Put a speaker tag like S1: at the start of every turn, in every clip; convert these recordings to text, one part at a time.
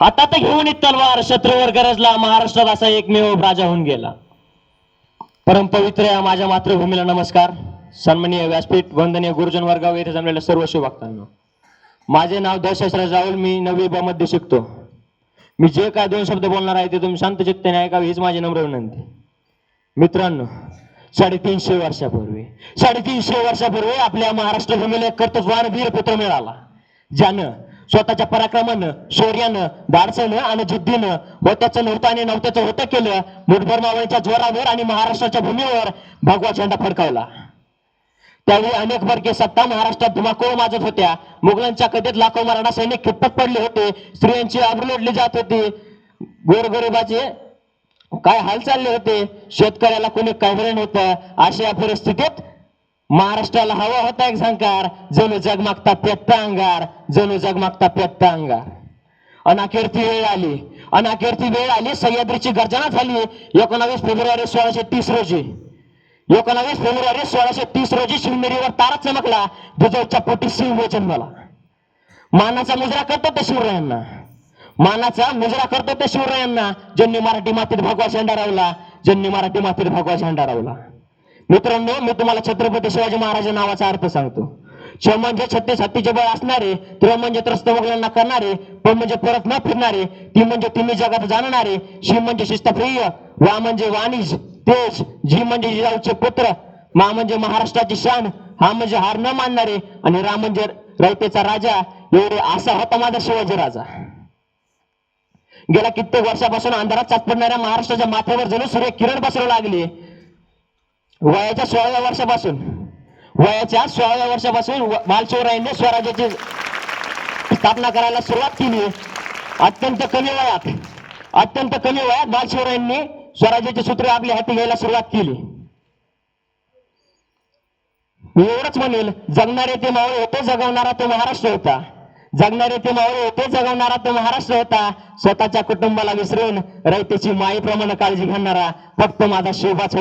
S1: आता तर घेऊन येत तलवार शत्रूवर गरजला महाराष्ट्रात असा एकमेव राजा होऊन गेला. परमपवित्र या माझ्या मातृभूमीला नमस्कार. सन्माननीय व्यासपीठ वंदनीय गुरुजन वर्गावर येथे जमलेल्या सर्व शुभभक्तांनो, माझे नाव दशरथ राहुल. मी 9वी ब मध्ये शिकतो. मी जे काय 2 शब्द बोलणार आहे ते तुम्ही शांत चित्ताने ऐकावे हीच माझी नम्र विनंती. मित्रांनो, 350 वर्षापूर्वी आपल्या महाराष्ट्र भूमीला एक कर्तृत्ववान वीर पुत्र मिळाला, ज्यानं स्वतःच्या पराक्रमानं, शौर्यानं, धाडसानं आणि जिद्दीनं होत्याचं नव्हतं आणि नव्हत्याचं होतं केलं. मुठभर मावळीच्या जोरावर आणि महाराष्ट्राच्या भूमीवर भगवा झेंडा फडकावला. त्यावेळी अनेक वर्गे सत्ता महाराष्ट्रात धुमाकूळ माजत होत्या. मुघलांच्या कधीत लाखो मराठा सैनिक खितपत पडले होते. स्त्रियांची आबरू लुटली जात होती. गोरगरिबाचे काय हाल चालले होते. शेतकऱ्याला कोणी काही नव्हतं. अशा परिस्थितीत महाराष्ट्राला हवा होता एक झंकार. जणू जगमागता पेटता अंगार, जणू जगमागता पेटता अंगार. अखेर ती वेळ आली. सह्याद्रीची गर्जना झाली. 19 फेब्रुवारी 1630 रोजी शिवनेरीवर तारा चमकला. दुजाईच्या पोटी सिंह जन्मला. मानाचा मुजरा करतो ते शिवरायांना, ज्यांनी मराठी मातीत भगवा झेंडा रावला. मित्रांनो, मी तुम्हाला छत्रपती शिवाजी महाराज नावाचा अर्थ सांगतो. शिव म्हणजे 36 हत्तीचे बळ असणारे, त्र्यं म्हणजे त्रस्त मुघलांना करणारे, पण म्हणजे परत न फिरणारे, ती म्हणजे तिन्ही जगात जाणणारे, शिव म्हणजे शिस्तप्रिय, वा म्हणजे वाणिज तेज, जी म्हणजे जिजाऊचे पुत्र, मा म्हणजे महाराष्ट्राची शान, हा म्हणजे हार न मानणारे, आणि राम म्हणजे रयतेचा राजा. एवढे असा होता माझा शिवाजी राजा. गेल्या कित्येक वर्षापासून अंधारात चाचपडणाऱ्या महाराष्ट्राच्या माथ्यावर जणू सूर्य किरण पसरू लागले. वयाच्या 16व्या वर्षापासून बालशिवरायांनी स्वराज्याची स्थापना करायला सुरुवात केली. अत्यंत कमी वयात बालशिवरायांनी स्वराज्याची सूत्रे आपल्या हाती घ्यायला सुरुवात केली. मी एवढंच म्हणेल, जगणारे ते मावळे होते, जगवणारा तो महाराष्ट्र होता. स्वतःच्या कुटुंबाला विसरून रयतेची मायेप्रमाणे काळजी घेणारा फक्त माझा शिवबाच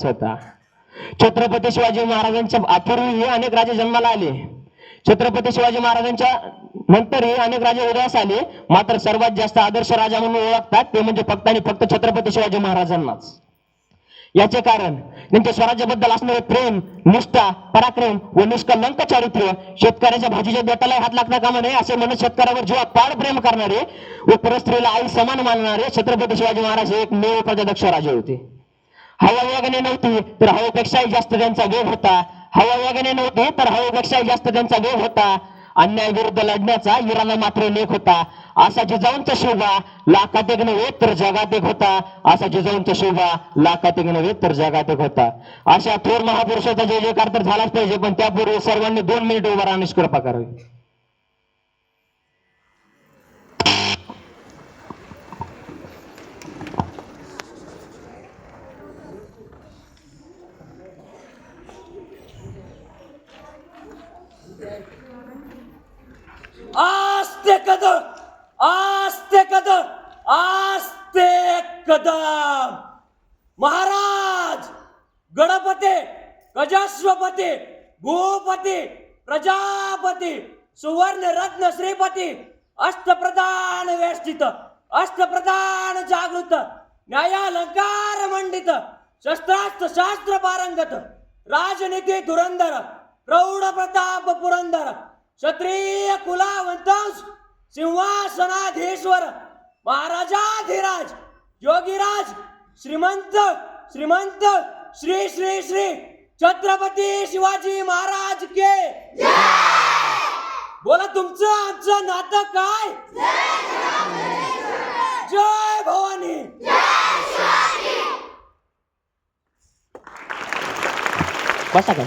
S1: होता. छत्रपती शिवाजी महाराजांच्या अखेरीही अनेक राजे जन्माला आले. छत्रपती शिवाजी महाराजांच्या नंतरही अनेक राजे उदयास आले. मात्र सर्वात जास्त आदर्श राजा म्हणून ओळखतात ते म्हणजे फक्त आणि फक्त छत्रपती शिवाजी महाराजांनाच. याचे कारण त्यांच्या स्वराज्याबद्दल असणारे प्रेम, निष्ठा, पराक्रम व निष्कलंक चारित्र्य. शेतकऱ्याच्या भाजीच्या देठाला हात लागता कामा नये असे म्हणत शेतकऱ्यावर जीवापाड प्रेम करणारे व परस्त्रीला आई समान मानणारे छत्रपती शिवाजी महाराज हे एकमेव प्रजादक्ष राजे होते. हवा वेगाने नव्हती तर हवेपेक्षाही जास्त त्यांचा वेग होता. अन्याय विरुद्ध लढण्याचा इराणा मात्र नेक होता. असा जिजाऊंचा शोभा लाखात एक नव्हे तर जगात एक होता. अशा थोर महापुरुषाचा जय जयकार तर झालाच पाहिजे, पण त्यापूर्वी सर्वांनी 2 मिनिट उभा राहण्याची कृपा करावी.
S2: आस्ते कदम. महाराज, गणपती, गजाश्वपती, भूपती, प्रजापती, सुवर्ण रत्न श्रीपती, अष्टप्रधान वेष्टित, अष्टप्रधान जागृत, न्यायालंकार मंडित, शस्त्रास्त्र शास्त्र पारंगत, राजनीती धुरंधर, प्रौढ प्रताप पुरंदर, क्षत्रिय कुलावंतांश, सिंहासनाधीश्वर, महाराजाधिराज, योगीराज, श्रीमंत श्री श्री श्री छत्रपती शिवाजी महाराज के बोला. तुमचं आमचं नातं काय? जय भवानी.
S1: बसा का?